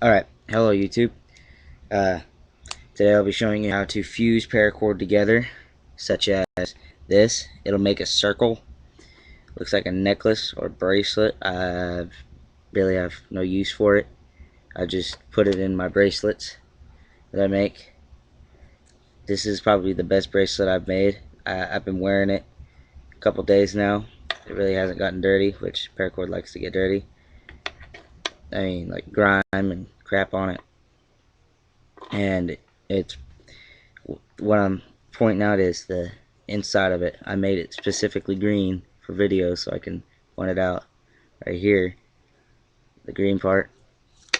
Alright, hello YouTube. Uh, Today I'll be showing you how to fuse paracord together, such as this. It'll make a circle. Looks like a necklace or bracelet. I really have no use for it. I just put it in my bracelets that I make. This is probably the best bracelet I've made. I've been wearing it a couple days now. It really hasn't gotten dirty, which paracord likes to get dirty. I mean, like grime and crap on it. And it's what I'm pointing out is the inside of it. I made it specifically green for video so I can point it out right here. The green part.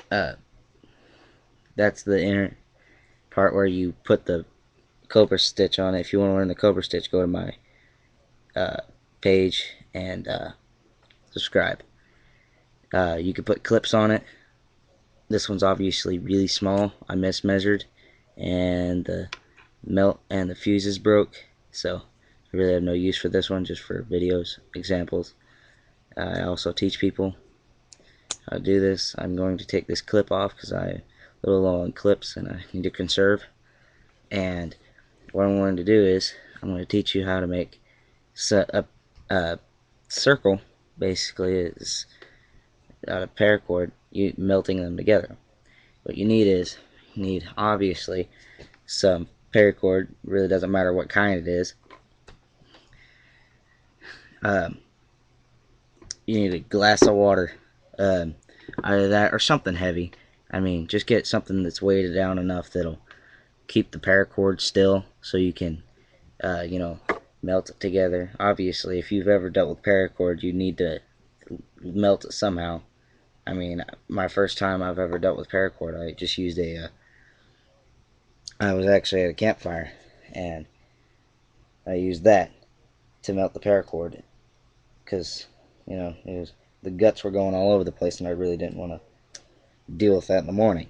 That's the inner part where you put the cobra stitch on it. If you want to learn the cobra stitch, go to my page and subscribe. You can put clips on it. This one's obviously really small. I mismeasured and the melt and the fuses broke, so I really have no use for this one, just for videos, examples. I also teach people how to do this. I'm going to take this clip off because I'm a little low on clips and I need to conserve. And what I'm going to do is I'm going to teach you how to make a circle. Basically, is out of paracord, you melting them together. What you need obviously some paracord. Really doesn't matter what kind it is. You need a glass of water, either that or something heavy. I mean, just get something that's weighted down enough that'll keep the paracord still, so you can, melt it together. Obviously, if you've ever dealt with paracord, you need to melt it somehow. I mean, my first time I've ever dealt with paracord, I just used I was actually at a campfire, and I used that to melt the paracord, because, the guts were going all over the place, and I really didn't want to deal with that in the morning.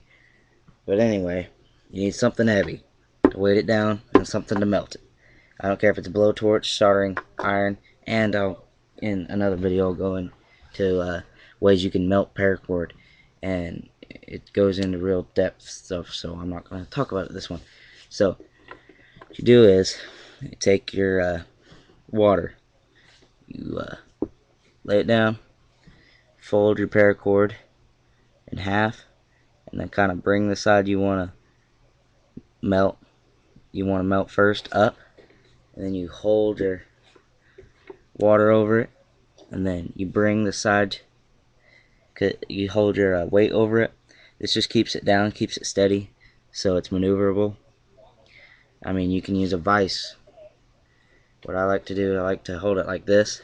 But anyway, you need something heavy to weight it down and something to melt it. I don't care if it's a blowtorch, soldering iron, and in another video I'll go into ways you can melt paracord, and it goes into real depth stuff, so I'm not going to talk about it this one. So what you do is you take your water, you lay it down, fold your paracord in half, and then kind of bring the side you want to melt. You want to melt first up, and then you hold your water over it, and then you bring the side, you hold your weight over it. This just keeps it down, keeps it steady, so it's maneuverable. I mean, you can use a vise. What I like to do, I like to hold it like this,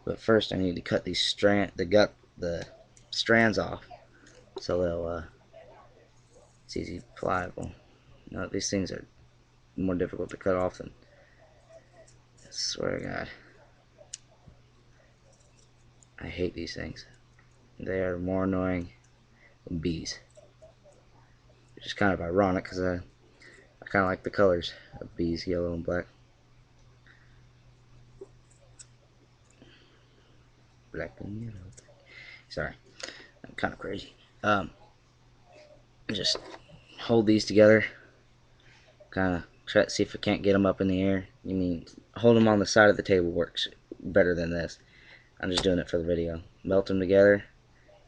but first I need to cut these the strands off, so they'll it's easy pliable. No, these things are more difficult to cut off than, I swear to God, I hate these things. They are more annoying than bees, which is kind of ironic because I kind of like the colors of bees, yellow and black. Black and yellow. Sorry, I'm kind of crazy. Just hold these together, kind of try to see if I can't get them up in the air. You mean hold them on the side of the table works better than this. I'm just doing it for the video. Melt them together,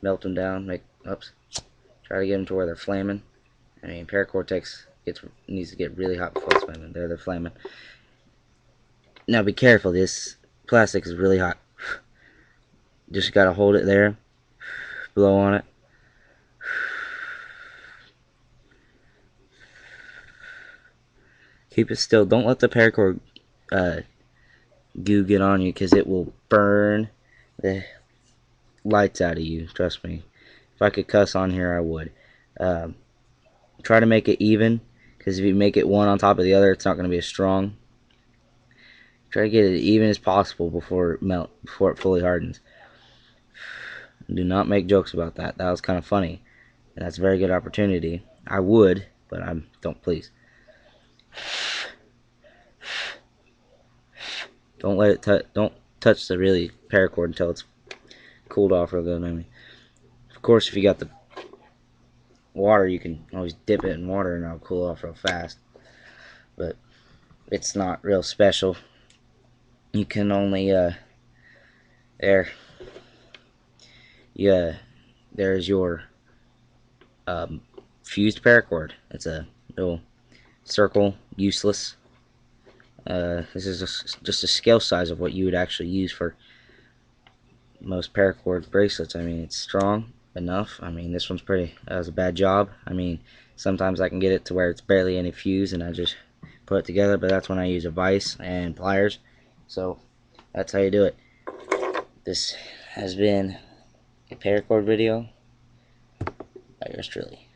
melt them down, try to get them to where they're flaming. I mean, paracord needs to get really hot before it's flaming. There, they're flaming. Now be careful, this plastic is really hot. Just gotta hold it there, blow on it. Keep it still. Don't let the paracord goo get on you, because it will burn the lights out of you. Trust me. If I could cuss on here, I would. Try to make it even, because if you make it one on top of the other, it's not going to be as strong. Try to get it even as possible before it fully hardens. Do not make jokes about that. That was kind of funny, and that's a very good opportunity. I would, but don't, please. Don't touch the really paracord until it's cooled off real good. I mean, of course, if you got the water, you can always dip it in water and it'll cool off real fast. But it's not real special. You can only there. Yeah, there's your um, fused paracord. It's a little circle, useless. This is just a scale size of what you would actually use for most paracord bracelets. I mean, it's strong enough. I mean, this one's pretty. That was a bad job. I mean, sometimes I can get it to where it's barely any fuse, and I just put it together. But that's when I use a vise and pliers. So that's how you do it. This has been a paracord video by yours truly.